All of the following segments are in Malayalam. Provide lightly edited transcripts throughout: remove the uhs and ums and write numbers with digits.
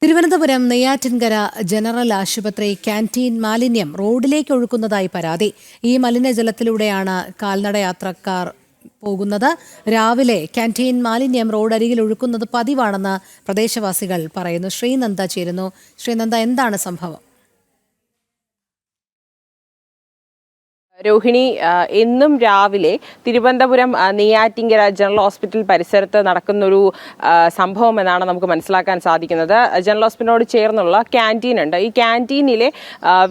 തിരുവനന്തപുരം നെയ്യാറ്റിൻകര ജനറൽ ആശുപത്രി ക്യാന്റീൻ മാലിന്യം റോഡിലേക്ക് ഒഴുക്കുന്നതായി പരാതി. ഈ മലിനജലത്തിലൂടെയാണ് കാൽനടയാത്രക്കാർ പോകുന്നത്. രാവിലെ ക്യാന്റീൻ മാലിന്യം റോഡരികിൽ ഒഴുക്കുന്നത് പതിവാണെന്ന് പ്രദേശവാസികൾ പറയുന്നു. ശ്രീനന്ദ ചേരുന്നു. ശ്രീനന്ദ, എന്താണ് സംഭവം? രോഹിണി, എന്നും രാവിലെ തിരുവനന്തപുരം നെയ്യാറ്റിൻകര ജനറൽ ഹോസ്പിറ്റൽ പരിസരത്ത് നടക്കുന്നൊരു സംഭവം എന്നാണ് നമുക്ക് മനസ്സിലാക്കാൻ സാധിക്കുന്നത്. ജനറൽ ഹോസ്പിറ്റലിനോട് ചേർന്നുള്ള ക്യാൻറ്റീൻ ഉണ്ട്. ഈ ക്യാൻറ്റീനിലെ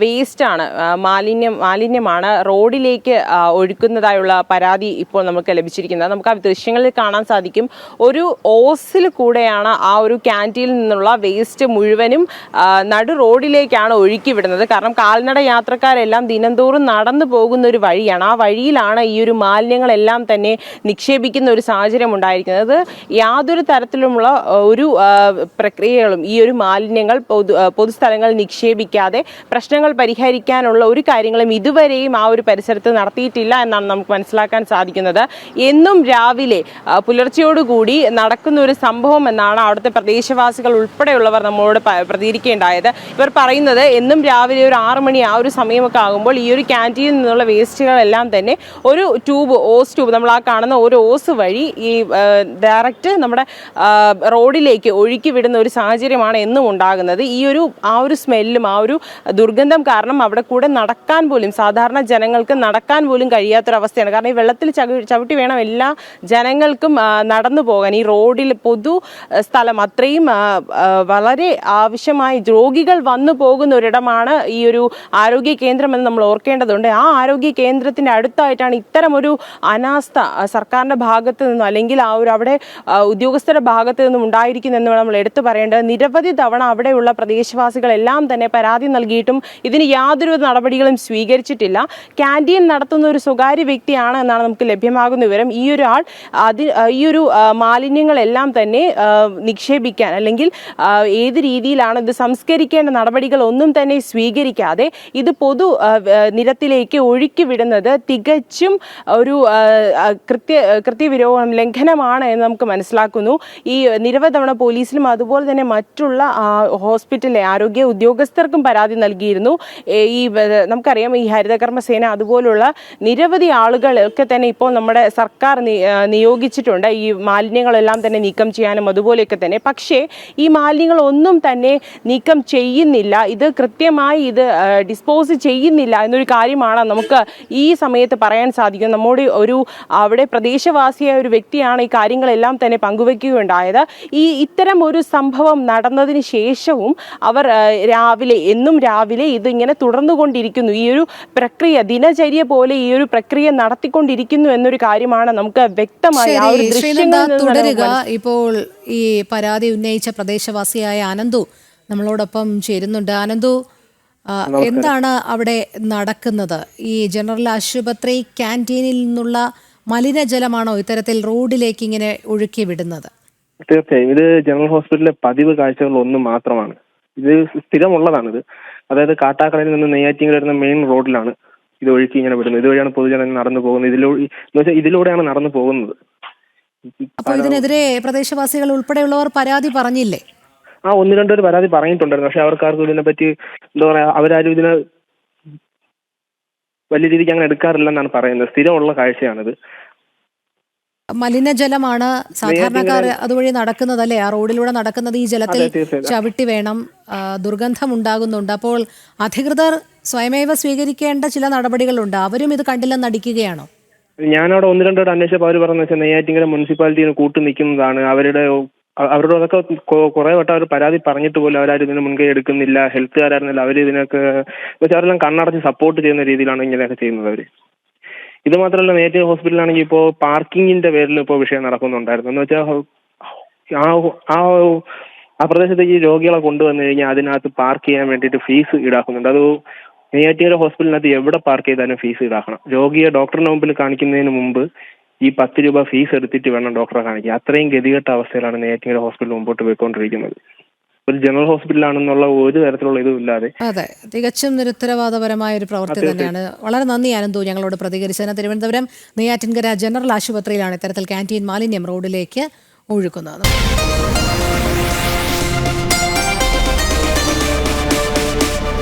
വേസ്റ്റാണ്, മാലിന്യമാണ് റോഡിലേക്ക് ഒഴുക്കുന്നതായുള്ള പരാതി ഇപ്പോൾ നമുക്ക് ലഭിച്ചിരിക്കുന്നത്. നമുക്ക് ആ ദൃശ്യങ്ങളിൽ കാണാൻ സാധിക്കും. ഒരു ഓസിൽ കൂടെയാണ് ആ ഒരു ക്യാൻറ്റീനിൽ നിന്നുള്ള വേസ്റ്റ് മുഴുവനും നടു റോഡിലേക്കാണ് ഒഴുക്കി വിടുന്നത്. കാരണം കാൽനട യാത്രക്കാരെല്ലാം ദിനംതോറും നടന്നു പോകുന്ന ഒരു വഴിയാണ്. ആ വഴിയിലാണ് ഈ ഒരു മാലിന്യങ്ങളെല്ലാം തന്നെ നിക്ഷേപിക്കുന്ന ഒരു സാഹചര്യം ഉണ്ടായിരിക്കുന്നത്. യാതൊരു തരത്തിലുമുള്ള ഒരു പ്രക്രിയകളും ഈ ഒരു മാലിന്യങ്ങൾ പൊതുസ്ഥലങ്ങളിൽ നിക്ഷേപിക്കാതെ പ്രശ്നങ്ങൾ പരിഹരിക്കാനുള്ള ഒരു കാര്യങ്ങളും ഇതുവരെയും ആ ഒരു പരിസരത്ത് നടത്തിയിട്ടില്ല എന്നാണ് നമുക്ക് മനസ്സിലാക്കാൻ സാധിക്കുന്നത്. എന്നും രാവിലെ പുലർച്ചയോടുകൂടി നടക്കുന്ന ഒരു സംഭവം എന്നാണ് അവിടുത്തെ പ്രദേശവാസികൾ ഉൾപ്പെടെയുള്ളവർ നമ്മളോട് പ്രതികരിക്കേണ്ടായത്. ഇവർ പറയുന്നത് എന്നും രാവിലെ ഒരു 6 മണി ആ ഒരു സമയമൊക്കെ ആകുമ്പോൾ ഈ ഒരു ക്യാൻറ്റീനിൽ നിന്നുള്ള വേസ്റ്റുകളെല്ലാം തന്നെ ഒരു ഓസ് ട്യൂബ് നമ്മൾ ആ കാണുന്ന ഒരു ഓസ് വഴി ഈ ഡയറക്റ്റ് നമ്മുടെ റോഡിലേക്ക് ഒഴുക്കി വിടുന്ന ഒരു സാഹചര്യമാണ് എന്നും ഉണ്ടാകുന്നത്. ആ ഒരു സ്മെല്ലും ആ ഒരു ദുർഗന്ധം കാരണം അവിടെ കൂടെ നടക്കാൻ പോലും സാധാരണ ജനങ്ങൾക്ക് നടക്കാൻ പോലും കഴിയാത്തൊരവസ്ഥയാണ്. കാരണം ഈ വെള്ളത്തിൽ ചവിട്ടി വേണം എല്ലാ ജനങ്ങൾക്കും നടന്നു പോകാൻ. ഈ റോഡിൽ പൊതു സ്ഥലം അത്രയും വളരെ ആവശ്യമായി രോഗികൾ വന്നു പോകുന്ന ഒരിടമാണ് ഈ ഒരു ആരോഗ്യ കേന്ദ്രം എന്ന് നമ്മൾ ഓർക്കേണ്ടതുണ്ട്. ആ ആരോഗ്യ കേന്ദ്രത്തിന്റെ അടുത്തായിട്ടാണ് ഇത്തരം ഒരു അനാസ്ഥ സർക്കാരിന്റെ ഭാഗത്ത് നിന്നും അല്ലെങ്കിൽ അവിടെ ഉദ്യോഗസ്ഥരുടെ ഭാഗത്ത് നിന്നും ഉണ്ടായിരിക്കുന്നെന്ന് നമ്മൾ എടുത്തു പറയേണ്ടത്. നിരവധി തവണ അവിടെയുള്ള പ്രദേശവാസികളെല്ലാം തന്നെ പരാതി നൽകിയിട്ടും ഇതിന് യാതൊരു നടപടികളും സ്വീകരിച്ചിട്ടില്ല. ക്യാൻറ്റീൻ നടത്തുന്ന ഒരു സ്വകാര്യ വ്യക്തിയാണ് എന്നാണ് നമുക്ക് ലഭ്യമാകുന്ന വിവരം. ഈ ഒരു മാലിന്യങ്ങളെല്ലാം തന്നെ നിക്ഷേപിക്കാൻ അല്ലെങ്കിൽ ഏത് രീതിയിലാണ് ഇത് സംസ്കരിക്കേണ്ട നടപടികൾ ഒന്നും തന്നെ സ്വീകരിക്കാതെ ഇത് പൊതു നിരത്തിലേക്ക് ഒഴുക്കി വിടുന്നത് തികച്ചും ഒരു കൃത്യവിരോധം ലംഘനമാണ് എന്ന് നമുക്ക് മനസ്സിലാക്കുന്നു. ഈ നിരവധി തവണ പോലീസിലും അതുപോലെ തന്നെ മറ്റുള്ള ഹോസ്പിറ്റലിലെ ആരോഗ്യ ഉദ്യോഗസ്ഥർക്കും പരാതി നൽകിയിരുന്നു. നമുക്കറിയാം ഈ ഹരിതകർമ്മസേന അതുപോലുള്ള നിരവധി ആളുകളൊക്കെ തന്നെ ഇപ്പോൾ നമ്മുടെ സർക്കാർ നിയോഗിച്ചിട്ടുണ്ട് ഈ മാലിന്യങ്ങളെല്ലാം തന്നെ നീക്കം ചെയ്യാനും അതുപോലെയൊക്കെ തന്നെ. പക്ഷേ ഈ മാലിന്യങ്ങൾ ഒന്നും തന്നെ നീക്കം ചെയ്യുന്നില്ല, ഇത് കൃത്യമായി ഇത് ഡിസ്പോസ് ചെയ്യുന്നില്ല എന്നൊരു കാര്യമാണ് നമുക്ക് ഈ സമയത്ത് പറയാൻ സാധിക്കും. നമ്മുടെ അവിടെ പ്രദേശവാസിയായ ഒരു വ്യക്തിയാണ് ഈ കാര്യങ്ങളെല്ലാം തന്നെ പങ്കുവെക്കുകയുണ്ടായത്. ഇത്തരം ഒരു സംഭവം നടന്നതിന് ശേഷവും അവർ എന്നും രാവിലെ ഇതിങ്ങനെ തുടർന്നുകൊണ്ടിരിക്കുന്നു. ഈ ഒരു പ്രക്രിയ ദിനചര്യ പോലെ ഈ ഒരു പ്രക്രിയ നടത്തിക്കൊണ്ടിരിക്കുന്നു എന്നൊരു കാര്യമാണ് നമുക്ക് വ്യക്തമായി ആ ഒരു ദൃശ്യങ്ങളിൽ തുടരുക. ഇപ്പോൾ ഈ പരാതി ഉന്നയിച്ച പ്രദേശവാസിയായ ആനന്ദു നമ്മളോടൊപ്പം ചേരുന്നുണ്ട്. ആനന്ദു, എന്താണ് അവിടെ നടക്കുന്നത്? ഈ ജനറൽ ആശുപത്രി ക്യാന്റീനിൽ നിന്നുള്ള മലിനജലമാണോ ഇത്തരത്തിൽ റോഡിലേക്ക് ഇങ്ങനെ ഒഴുക്കി വിടുന്നത്? തീർച്ചയായും ഇത് ജനറൽ ഹോസ്പിറ്റലിലെ പതിവ് കാഴ്ചകൾ ഒന്നും മാത്രമാണ്. ഇത് സ്ഥിരമുള്ളതാണിത്. അതായത് കാട്ടാക്കടയിൽ നിന്ന് നെയ്യാറ്റിൻകര വരുന്ന മെയിൻ റോഡിലാണ് ഇത് ഒഴുക്കി ഇങ്ങനെ വിടുന്നത്. ഇതുവഴിയാണ് പൊതുജനങ്ങൾ നടന്നു പോകുന്നത്. ഇതിലൂടെയാണ് നടന്നു പോകുന്നത്. അപ്പോൾ ഇതിനെതിരെ പ്രദേശവാസികൾ ഉൾപ്പെടെയുള്ളവർ പരാതി പറഞ്ഞില്ലേ? 1-2 പേര് പരാതി പറഞ്ഞിട്ടുണ്ടായിരുന്നു. പക്ഷെ അവർക്കാർക്കും ഇതിനെപ്പറ്റി എന്താ പറയാ, അവരാരും ഇതിനെ വലിയ രീതിക്ക് അങ്ങനെ എടുക്കാറില്ലെന്നാണ് പറയുന്നത്. സ്ഥിരമുള്ള കാഴ്ചയാണിത്. മലിനജലമാണ് സാധാരണക്കാർ അതുവഴി നടക്കുന്നതല്ലേ, ആ റോഡിലൂടെ നടക്കുന്നത്. ഈ ജലത്തിൽ ചവിട്ടി വേണം, ദുർഗന്ധം ഉണ്ടാകുന്നുണ്ട്. അപ്പോൾ അധികൃതർ സ്വയമേവ സ്വീകരിക്കേണ്ട ചില നടപടികളുണ്ട്. അവരും ഇത് കണ്ടില്ലെന്ന് നടിക്കുകയാണോ? ഞാനവിടെ 1-2 പേര് അന്വേഷിച്ചപ്പോൾ അവർ പറഞ്ഞ വെച്ചാൽ നെയ്യാറ്റിൻകര മുനിസിപ്പാലിറ്റിന് കൂട്ടു നിൽക്കുന്നതാണ്. അവരോടൊക്കെ കുറെ വട്ടം അവർ പരാതി പറഞ്ഞിട്ട് പോലും അവരാരും ഇതിന് മുൻകൈ എടുക്കുന്നില്ല. ഹെൽത്തുകാരായിരുന്നില്ല, അവർ ഇതിനൊക്കെ അവരെല്ലാം കണ്ണടച്ച് സപ്പോർട്ട് ചെയ്യുന്ന രീതിയിലാണ് ഇങ്ങനെയൊക്കെ ചെയ്യുന്നത് അവർ. ഇത് മാത്രമല്ല, നെയ്യാറ്റിൻകര ഹോസ്പിറ്റലാണെങ്കിൽ ഇപ്പോൾ പാർക്കിങ്ങിന്റെ പേരിൽ ഇപ്പോൾ വിഷയം നടക്കുന്നുണ്ടായിരുന്നു. എന്ന് വെച്ചാൽ ആ പ്രദേശത്തേക്ക് ഈ രോഗികളെ കൊണ്ടുവന്നു കഴിഞ്ഞാൽ അതിനകത്ത് പാർക്ക് ചെയ്യാൻ വേണ്ടിയിട്ട് ഫീസ് ഈടാക്കുന്നുണ്ട്. അത് നെയ്യാറ്റിൻകര ഹോസ്പിറ്റലിനകത്ത് എവിടെ പാർക്ക് ചെയ്താലും ഫീസ് ഈടാക്കണം. രോഗിയെ ഡോക്ടറിന്റെ മുമ്പിൽ കാണിക്കുന്നതിന് മുമ്പ് ഈ 10 രൂപ ഫീസ് എടുത്തിട്ട് വേണം ഡോക്ടറെ കാണിക്കുക. അത്രയും ഗതികെട്ട അവസ്ഥയിലാണ് നെയ്യാറ്റിൻകര ഹോസ്പിറ്റൽ മുമ്പോട്ട് പോയിക്കൊണ്ടിരിക്കുന്നത്. ഒരു ജനറൽ ഹോസ്പിറ്റലാണെന്നുള്ള ഒരു തരത്തിലുള്ള ഇതും ഇല്ലാതെ. അതെ, തികച്ചും നിരുത്തരവാദപരമായ ഒരു പ്രവൃത്തി തന്നെയാണ്. വളരെ നന്ദി ആനന്ദു ഞങ്ങളോട് പ്രതികരിച്ചതിന്. തിരുവനന്തപുരം നെയ്യാറ്റിൻകര ജനറൽ ആശുപത്രിയിലാണ് ഇത്തരത്തിൽ ക്യാന്റീൻ മാലിന്യം റോഡിലേക്ക് ഒഴുക്കുന്നത്.